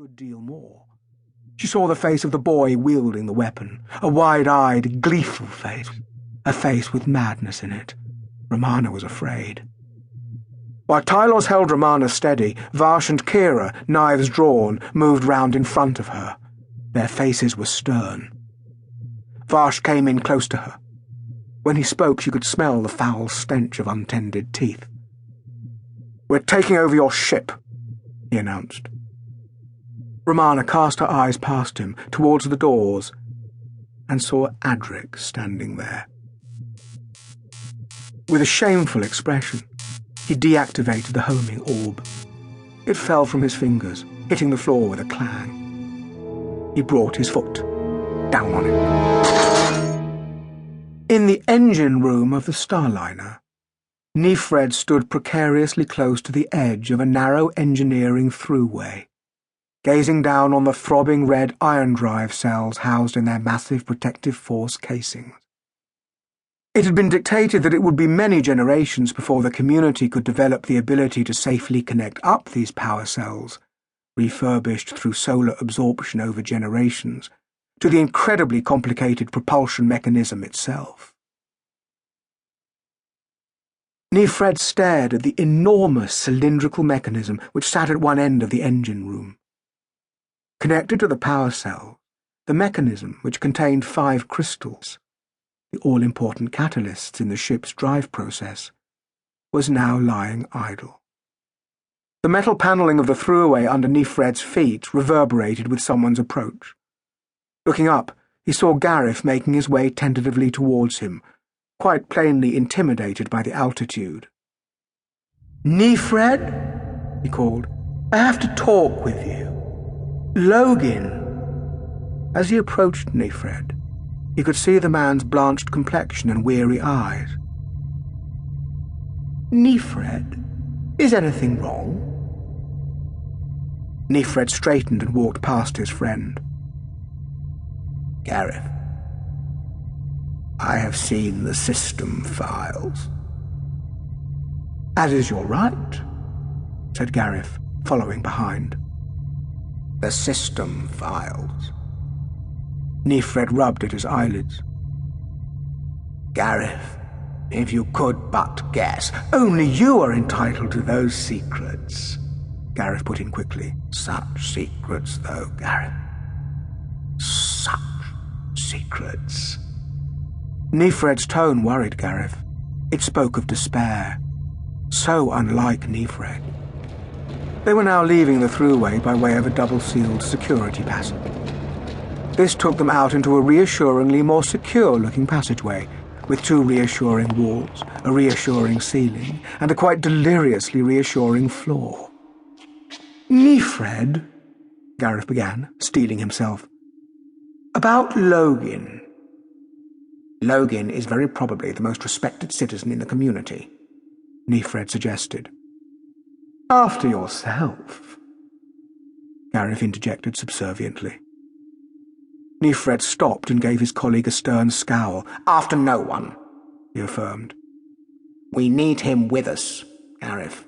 good deal more. She saw the face of the boy wielding the weapon, a wide-eyed, gleeful face, a face with madness in it. Romana was afraid. While Tylos held Romana steady, Vash and Kira, knives drawn, moved round in front of her. Their faces were stern. Vash came in close to her. When he spoke, she could smell the foul stench of untended teeth. "We're taking over your ship," he announced. Romana cast her eyes past him, towards the doors, and saw Adric standing there. With a shameful expression, he deactivated the homing orb. It fell from his fingers, hitting the floor with a clang. He brought his foot down on it. In the engine room of the Starliner, Nefred stood precariously close to the edge of a narrow engineering throughway, gazing down on the throbbing red iron drive cells housed in their massive protective force casings. It had been dictated that it would be many generations before the community could develop the ability to safely connect up these power cells, refurbished through solar absorption over generations, to the incredibly complicated propulsion mechanism itself. Nefred stared at the enormous cylindrical mechanism which sat at one end of the engine room. Connected to the power cell, the mechanism, which contained 5 crystals, the all-important catalysts in the ship's drive process, was now lying idle. The metal panelling of the throughway under Nefred's feet reverberated with someone's approach. Looking up, he saw Gareth making his way tentatively towards him, quite plainly intimidated by the altitude. "Nefred," he called, "I have to talk with you. Logan." As he approached Nefred, he could see the man's blanched complexion and weary eyes. "Nefred, is anything wrong?" Nefred straightened and walked past his friend. "Gareth, I have seen the system files." "As is your right," said Gareth, following behind. "The system files." Nefred rubbed at his eyelids. "Gareth, if you could but guess, only you are entitled to those secrets," Gareth put in quickly. "Such secrets, though, Gareth. Such secrets." Nefred's tone worried Gareth. It spoke of despair. So unlike Nefred. They were now leaving the throughway by way of a double-sealed security passage. This took them out into a reassuringly more secure-looking passageway, with 2 reassuring walls, a reassuring ceiling, and a quite deliriously reassuring floor. "Nefred," Gareth began, steeling himself. "About Logan." "Logan is very probably the most respected citizen in the community," Nefred suggested. "After yourself," Gareth interjected subserviently. Nefred stopped and gave his colleague a stern scowl. "After no one," he affirmed. "We need him with us, Gareth."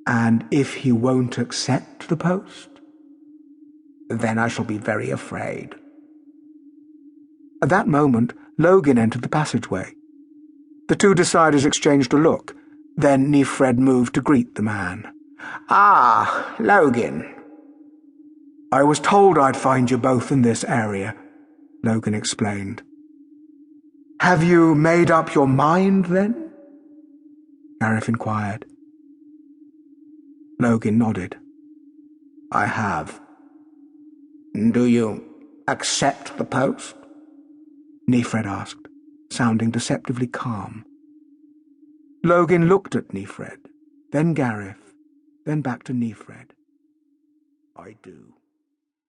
"And if he won't accept the post?" "Then I shall be very afraid." At that moment, Logan entered the passageway. The 2 deciders exchanged a look. Then Nefred moved to greet the man. "Ah, Logan." "I was told I'd find you both in this area," Logan explained. "Have you made up your mind, then?" Gareth inquired. Logan nodded. "I have." "Do you accept the post?" Nefred asked, sounding deceptively calm. Logan looked at Nefred, then Gareth, then back to Nefred. "I do."